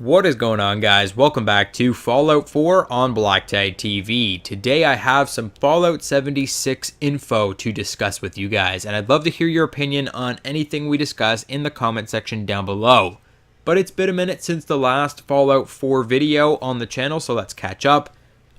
What is going on, guys? Welcome back to Fallout 4 on BlackTideTV. Today I have some Fallout 76 info to discuss with you guys, and I'd love to hear your opinion on anything we discuss in the comment section down below. But it's been a minute since the last Fallout 4 video on the channel, so let's catch up.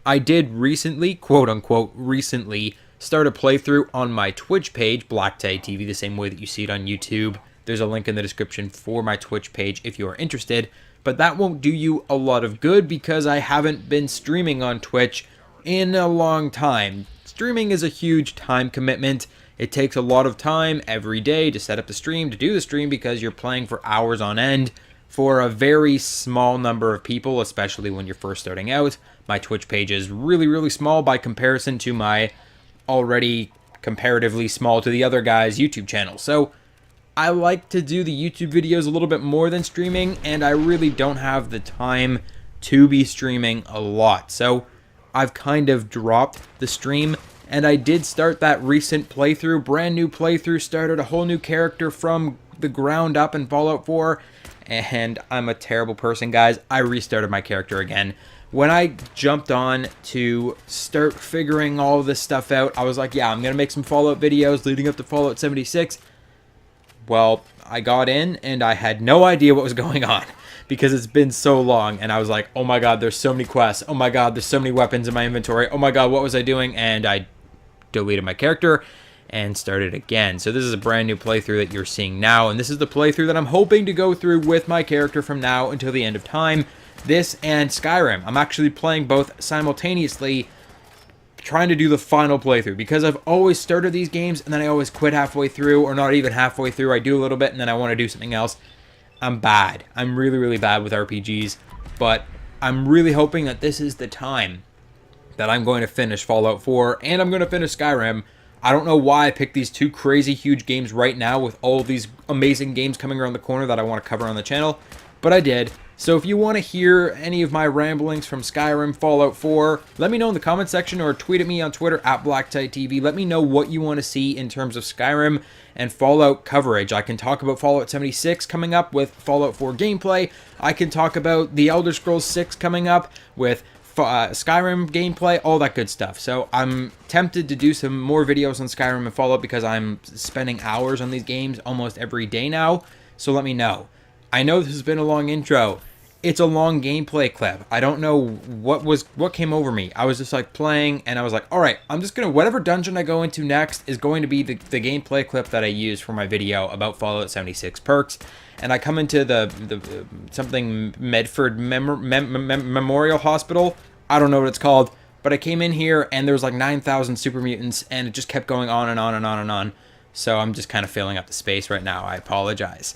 I did recently, quote-unquote recently, start a playthrough on my Twitch page, BlackTideTV, the same way that you see it on YouTube. There's a link in the description for my Twitch page if you are interested. But that won't do you a lot of good because I haven't been streaming on Twitch in a long time. Streaming is a huge time commitment. It takes a lot of time every day to set up the stream, to do the stream, because you're playing for hours on end for a very small number of people, especially when you're first starting out. My Twitch page is really small by comparison to my already comparatively small to the other guys' YouTube channel. So I like to do the YouTube videos a little bit more than streaming, and I really don't have the time to be streaming a lot. So I've kind of dropped the stream, and I did start that recent playthrough, brand new playthrough, started a whole new character from the ground up in Fallout 4, and I'm a terrible person, guys. I restarted my character again. When I jumped on to start figuring all this stuff out, I was like, yeah, I'm going to make some Fallout videos leading up to Fallout 76. Well, I got in and I had no idea what was going on because it's been so long, and I was like, oh my god, there's so many quests. Oh my god, there's so many weapons in my inventory. Oh my god, what was I doing? And I deleted my character and started again. So this is a brand new playthrough that you're seeing now, and this is the playthrough that I'm hoping to go through with my character from now until the end of time. This and Skyrim. I'm actually playing both simultaneously, trying to do the final playthrough, because I've always started these games and then I always quit halfway through, or not even halfway through. I do a little bit and then I want to do something else. I'm bad. I'm really bad with RPGs, but I'm really hoping that this is the time that I'm going to finish Fallout 4 and I'm going to finish Skyrim. I don't know why I picked these two crazy huge games right now with all these amazing games coming around the corner that I want to cover on the channel, but I did. So if you want to hear any of my ramblings from Skyrim, Fallout 4, let me know in the comment section or tweet at me on Twitter at BlackTideTV. Let me know what you want to see in terms of Skyrim and Fallout coverage. I can talk about Fallout 76 coming up with Fallout 4 gameplay. I can talk about The Elder Scrolls 6 coming up with Skyrim gameplay, all that good stuff. So I'm tempted to do some more videos on Skyrim and Fallout because I'm spending hours on these games almost every day now. So let me know. I know this has been a long intro. It's a long gameplay clip. I don't know what came over me. I was just like playing and I was like, all right, I'm just going to, whatever dungeon I go into next is going to be the gameplay clip that I use for my video about Fallout 76 perks. And I come into the something Medford Memorial Hospital. I don't know what it's called, but I came in here and there was like 9,000 super mutants and it just kept going on and on and on and on. So I'm just kind of filling up the space right now. I apologize.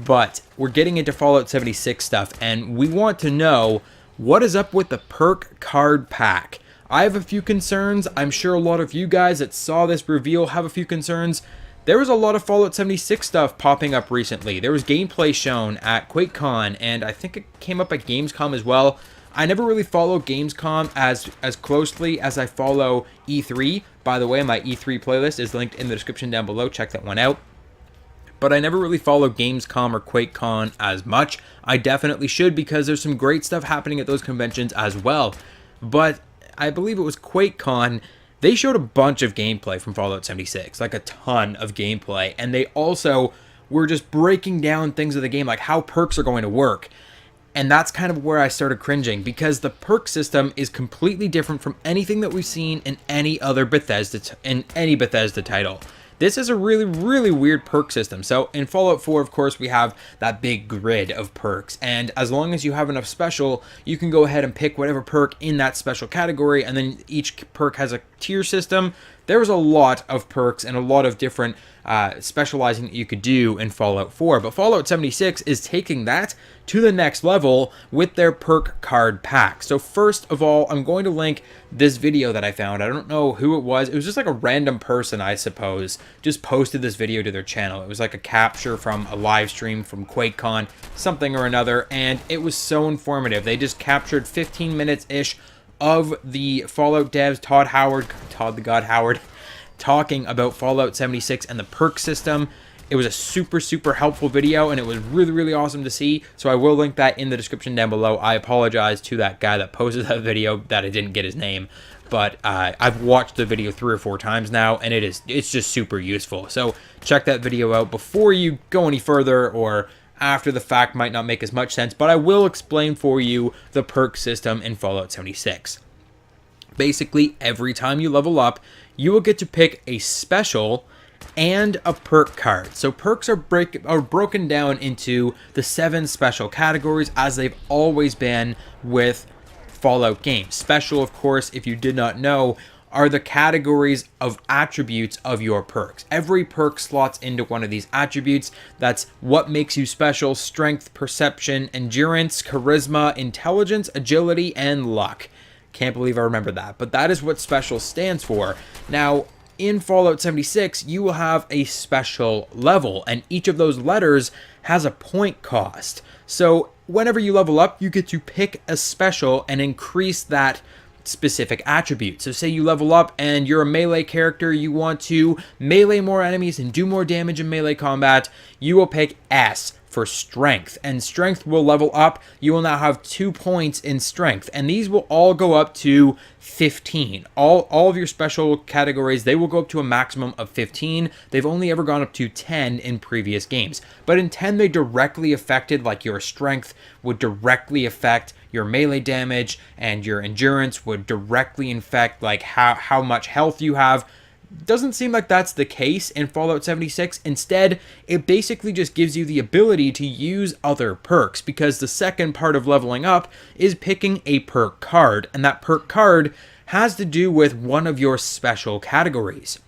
But we're getting into Fallout 76 stuff, and we want to know what is up with the Perk card pack. I have a few concerns. I'm sure a lot of you guys that saw this reveal have a few concerns. There was a lot of Fallout 76 stuff popping up recently. There was gameplay shown at QuakeCon, and I think it came up at Gamescom as well. I never really follow Gamescom as closely as I follow E3. By the way, my E3 playlist is linked in the description down below. Check that one out. But I never really follow Gamescom or QuakeCon as much. I definitely should, because there's some great stuff happening at those conventions as well. But I believe it was QuakeCon. They showed a bunch of gameplay from Fallout 76, like a ton of gameplay. And they also were just breaking down things of the game, like how perks are going to work. And that's kind of where I started cringing, because the perk system is completely different from anything that we've seen in any other Bethesda title. This is a really weird perk system. So in Fallout 4, of course, we have that big grid of perks, and as long as you have enough special, you can go ahead and pick whatever perk in that special category, and then each perk has a tier system. There's a lot of perks and a lot of different specializing that you could do in Fallout 4, but Fallout 76 is taking that to the next level with their perk card pack. So first of all, I'm going to link this video that I found. I don't know who it was. It was just like a random person, I suppose, just posted this video to their channel. It was like a capture from a live stream from QuakeCon, something or another, and it was so informative. They just captured 15 minutes-ish of the Fallout devs, Todd the God Howard, talking about Fallout 76 and the perk system. It was a super helpful video, and it was really awesome to see. So I will link that in the description down below. I apologize to that guy that posted that video that I didn't get his name, but I've watched the video 3 or 4 times now, and it's just super useful. So check that video out before you go any further, or after the fact might not make as much sense, but I will explain for you the perk system in Fallout 76. Basically, every time you level up, you will get to pick a special and a perk card. So perks are broken down into the 7 special categories, as they've always been with Fallout games. Special, of course, if you did not know, are the categories of attributes of your perks. Every perk slots into one of these attributes. That's what makes you special: strength, perception, endurance, charisma, intelligence, agility, and luck. Can't believe I remember that, but that is what special stands for. Now, in Fallout 76, you will have a special level, and each of those letters has a point cost. So whenever you level up, you get to pick a special and increase that specific attribute. So say you level up and you're a melee character, you want to melee more enemies and do more damage in melee combat, you will pick S for strength, and strength will level up. You will now have 2 points in strength, and these will all go up to 15. All of your special categories, they will go up to a maximum of 15. They've only ever gone up to 10 in previous games, but in 10 they directly affected, like your strength would directly affect your melee damage, and your endurance would directly affect like how much health you have. Doesn't seem like that's the case in Fallout 76. Instead, it basically just gives you the ability to use other perks, because the second part of leveling up is picking a perk card, and that perk card has to do with one of your special categories.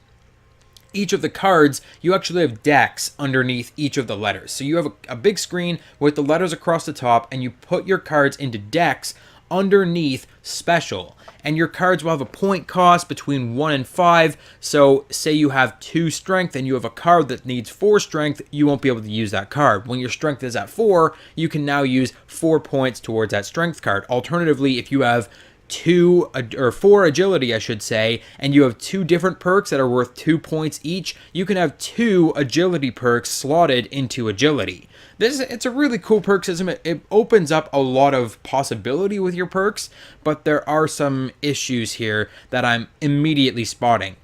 Each of the cards, you actually have decks underneath each of the letters. So you have a big screen with the letters across the top, and you put your cards into decks underneath special, and your cards will have a point cost between 1 and 5. So say you have 2 strength and you have a card that needs 4 strength, you won't be able to use that card. When your strength is at 4, you can now use 4 points towards that strength card. Alternatively, if you have 4 agility, I should say, and you have 2 different perks that are worth 2 points each, you can have 2 agility perks slotted into agility. It's a really cool perk system. It opens up a lot of possibility with your perks, but there are some issues here that I'm immediately spotting.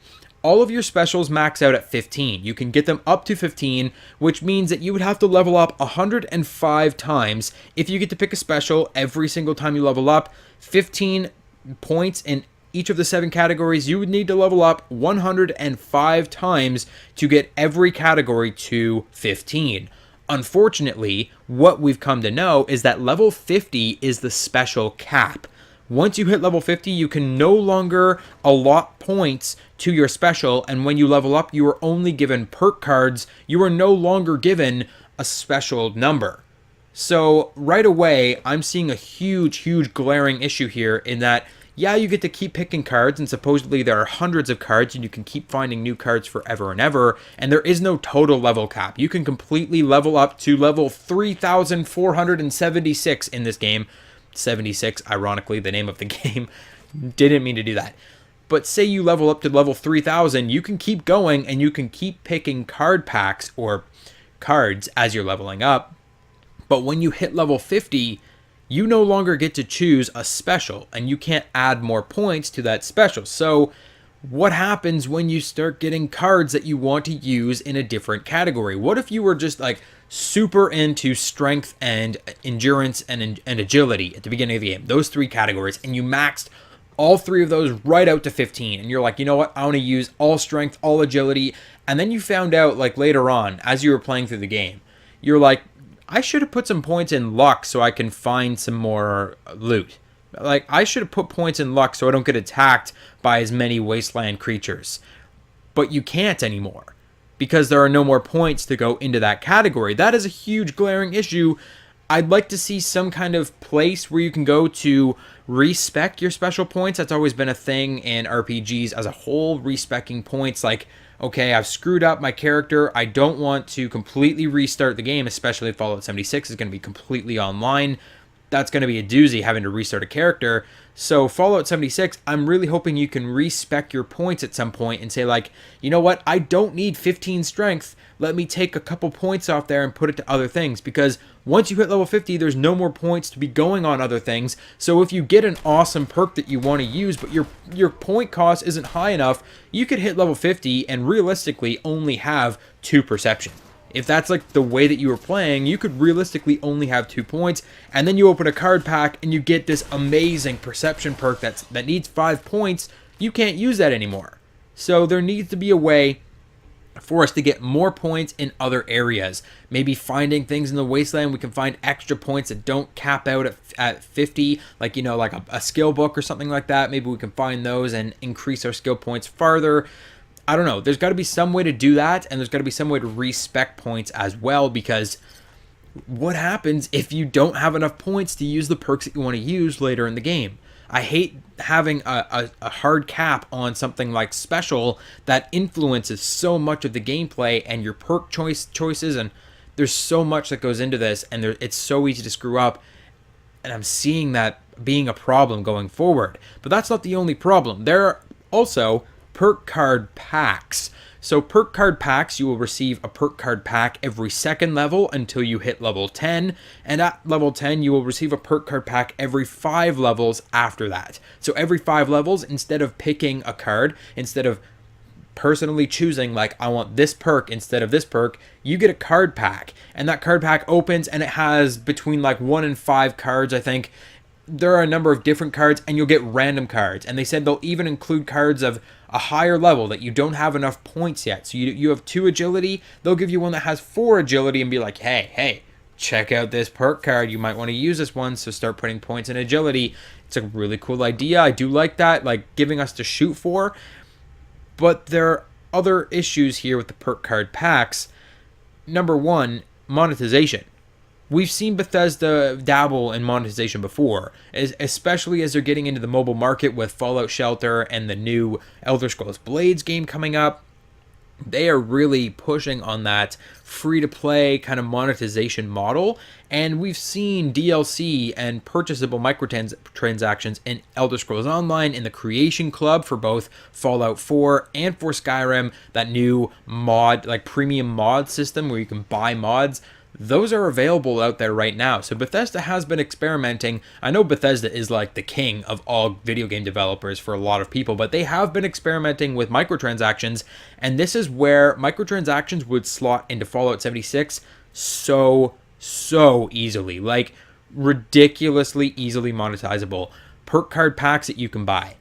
All of your specials max out at 15. You can get them up to 15, which means that you would have to level up 105 times if you get to pick a special every single time you level up. 15 points in each of the 7 categories. You would need to level up 105 times to get every category to 15. Unfortunately, what we've come to know is that level 50 is the special cap. Once you hit level 50, you can no longer allot points to your special, and when you level up, you are only given perk cards. You are no longer given a special number. So right away, I'm seeing a huge glaring issue here in that, yeah, you get to keep picking cards, and supposedly there are hundreds of cards, and you can keep finding new cards forever and ever, and there is no total level cap. You can completely level up to level 3,476 in this game. 76, ironically, the name of the game. Didn't mean to do that. But say you level up to level 3,000, you can keep going, and you can keep picking card packs or cards as you're leveling up. But when you hit level 50, you no longer get to choose a special, and you can't add more points to that special. So what happens when you start getting cards that you want to use in a different category? What if you were just like super into strength and endurance and agility at the beginning of the game, those 3 categories, and you maxed all 3 of those right out to 15, and you're like, you know what, I want to use all strength, all agility, and then you found out like later on as you were playing through the game, you're like, I should have put some points in luck so I can find some more loot. Like, I should have put points in luck so I don't get attacked by as many wasteland creatures. But you can't anymore, because there are no more points to go into that category. That is a huge glaring issue. I'd like to see some kind of place where you can go to respec your special points. That's always been a thing in RPGs as a whole, respeccing points. Like, okay, I've screwed up my character. I don't want to completely restart the game, especially if Fallout 76 is going to be completely online. that's going to be a doozy having to restart a character. So Fallout 76, I'm really hoping you can respec your points at some point and say like, you know what, I don't need 15 strength. Let me take a couple points off there and put it to other things, because once you hit level 50, there's no more points to be going on other things. So if you get an awesome perk that you want to use, but your point cost isn't high enough, you could hit level 50 and realistically only have 2 perception. If that's like the way that you were playing, you could realistically only have 2 points, and then you open a card pack and you get this amazing perception perk that needs 5 points. You can't use that anymore. So there needs to be a way for us to get more points in other areas. Maybe finding things in the wasteland, we can find extra points that don't cap out at 50, like, you know, like a skill book or something like that. Maybe we can find those and increase our skill points farther. I don't know. There's got to be some way to do that, and there's got to be some way to respec points as well, because what happens if you don't have enough points to use the perks that you want to use later in the game? I hate having a hard cap on something like special that influences so much of the gameplay and your perk choices, and there's so much that goes into this, and it's so easy to screw up, and I'm seeing that being a problem going forward. But that's not the only problem. There are also perk card packs. So perk card packs, you will receive a perk card pack every second level until you hit level 10, and at level 10 you will receive a perk card pack every 5 levels after that. So every 5 levels, instead of picking a card, instead of personally choosing like I want this perk instead of this perk, you get a card pack, and that card pack opens and it has between like 1 and 5 cards, I think. There are a number of different cards, and you'll get random cards, and they said they'll even include cards of a higher level that you don't have enough points yet. So you have 2 agility, they'll give you one that has 4 agility and be like, hey, check out this perk card, you might want to use this one, so start putting points in agility. It's a really cool idea. I do like that, like giving us to shoot for. But there are other issues here with the perk card packs. Number 1, monetization. We've seen Bethesda dabble in monetization before, especially as they're getting into the mobile market with Fallout Shelter and the new Elder Scrolls Blades game coming up. They are really pushing on that free-to-play kind of monetization model, and we've seen DLC and purchasable microtransactions in Elder Scrolls Online, in the Creation Club for both Fallout 4 and for Skyrim, that new mod, like premium mod system where you can buy mods. Those are available out there right now. So Bethesda has been experimenting. I know Bethesda is like the king of all video game developers for a lot of people, but they have been experimenting with microtransactions, and this is where microtransactions would slot into Fallout 76 so easily, like ridiculously easily monetizable. Perk card packs that you can buy.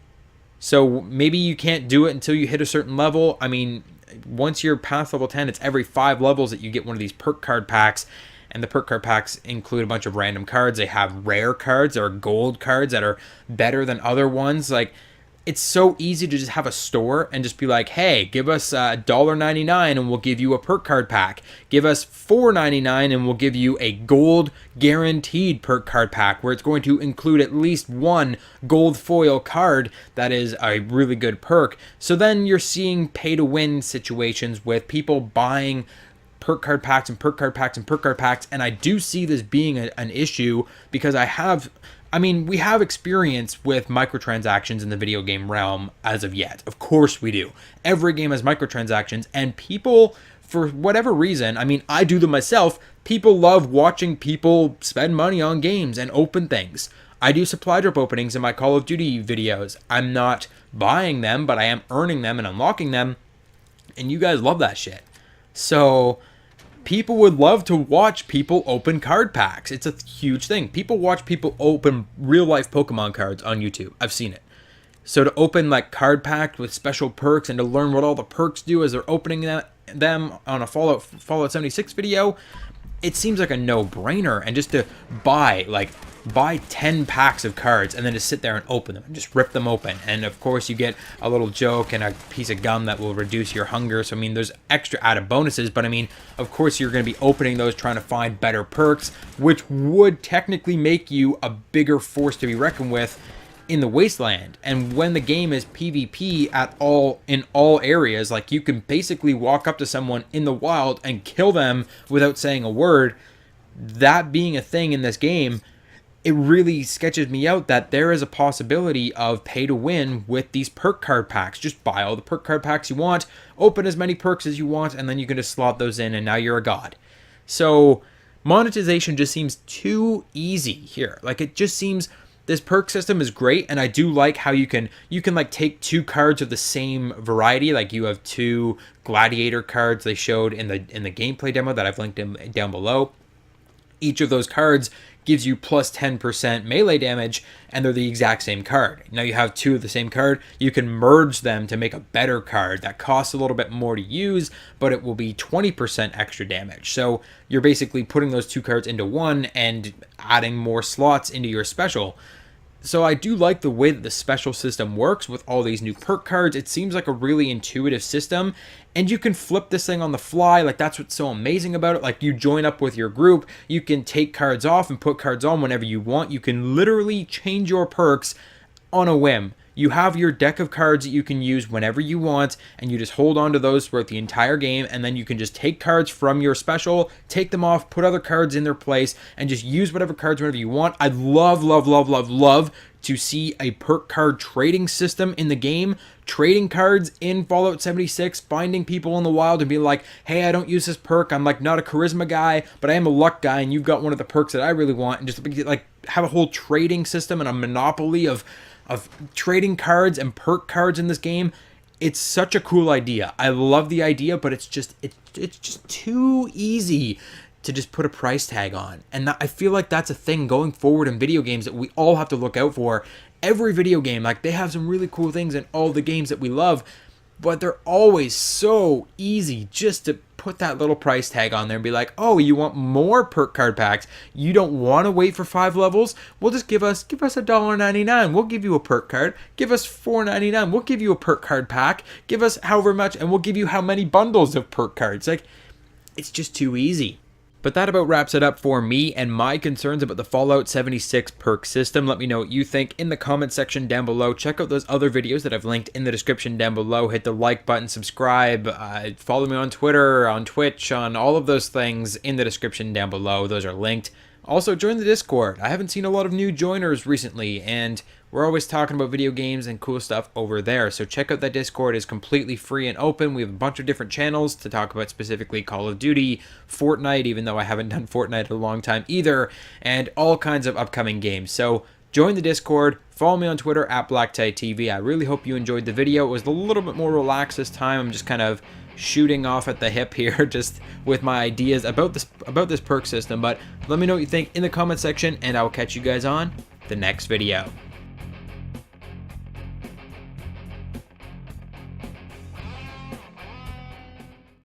So maybe you can't do it until you hit a certain level. I mean, once you're past level 10, it's every 5 levels that you get one of these perk card packs, and the perk card packs include a bunch of random cards. They have rare cards or gold cards that are better than other ones. Like, it's so easy to just have a store and just be like, hey, give us $1.99 and we'll give you a perk card pack. Give us $4.99 and we'll give you a gold guaranteed perk card pack, where it's going to include at least 1 gold foil card that is a really good perk. So then you're seeing pay to win situations with people buying perk card packs and perk card packs and perk card packs, and I do see this being an issue, because we have experience with microtransactions in the video game realm as of yet. Of course we do. Every game has microtransactions, and people, for whatever reason, I do them myself, people love watching people spend money on games and open things. I do supply drop openings in my Call of Duty videos. I'm not buying them, but I am earning them and unlocking them, and you guys love that shit. So people would love to watch people open card packs. It's a huge thing. People watch people open real-life Pokemon cards on YouTube. I've seen it. So to open like card packs with special perks and to learn what all the perks do as they're opening them on a Fallout 76 video, it seems like a no-brainer. And just to buy 10 packs of cards and then just sit there and open them and just rip them open. And of course you get a little joke and a piece of gum that will reduce your hunger. So there's extra added bonuses, but of course you're going to be opening those trying to find better perks, which would technically make you a bigger force to be reckoned with in the wasteland. And when the game is PvP in all areas, like, you can basically walk up to someone in the wild and kill them without saying a word. That being a thing in this game, it really sketches me out that there is a possibility of pay to win with these perk card packs. Just buy all the perk card packs you want, open as many perks as you want, and then you can just slot those in, and now you're a god. So monetization just seems too easy here. Like, it just seems, this perk system is great, and I do like how you can like take 2 cards of the same variety. Like, you have 2 gladiator cards they showed in the gameplay demo that I've linked down below. Each of those cards gives you plus 10% melee damage, and they're the exact same card. Now you have 2 of the same card, you can merge them to make a better card that costs a little bit more to use, but it will be 20% extra damage. So you're basically putting those 2 cards into one and adding more slots into your special. So I do like the way that the special system works with all these new perk cards. It seems like a really intuitive system, and you can flip this thing on the fly. Like, that's what's so amazing about it. Like, you join up with your group, you can take cards off and put cards on whenever you want. You can literally change your perks on a whim. You have your deck of cards that you can use whenever you want, and you just hold on to those throughout the entire game, and then you can just take cards from your special, take them off, put other cards in their place, and just use whatever cards whenever you want. I'd love to see a perk card trading system in the game. Trading cards in Fallout 76, finding people in the wild and being like, hey, I don't use this perk, I'm like not a charisma guy, but I am a luck guy, and you've got one of the perks that I really want, and just like have a whole trading system and a monopoly of trading cards and perk cards in this game. It's such a cool idea. I love the idea, but it's just too easy to just put a price tag on. And I feel like that's a thing going forward in video games that we all have to look out for. Every video game, like, they have some really cool things in all the games that we love, but they're always so easy just to put that little price tag on there and be like, oh, you want more perk card packs? You don't want to wait for 5 levels? Well, just give us $1.99. We'll give you a perk card. Give us $4.99. We'll give you a perk card pack. Give us however much, and we'll give you how many bundles of perk cards. Like, it's just too easy. But that about wraps it up for me and my concerns about the Fallout 76 perk system. Let me know what you think in the comment section down below. Check out those other videos that I've linked in the description down below. Hit the like button, subscribe, follow me on Twitter, on Twitch, on all of those things in the description down below. Those are linked. Also, join the Discord. I haven't seen a lot of new joiners recently, and we're always talking about video games and cool stuff over there. So check out that Discord. It's completely free and open. We have a bunch of different channels to talk about specifically Call of Duty, Fortnite, even though I haven't done Fortnite in a long time either, and all kinds of upcoming games. So join the Discord. Follow me on Twitter at BlackTideTV. I really hope you enjoyed the video. It was a little bit more relaxed this time. I'm just kind of shooting off at the hip here just with my ideas about this perk system. But let me know what you think in the comment section, and I will catch you guys on the next video.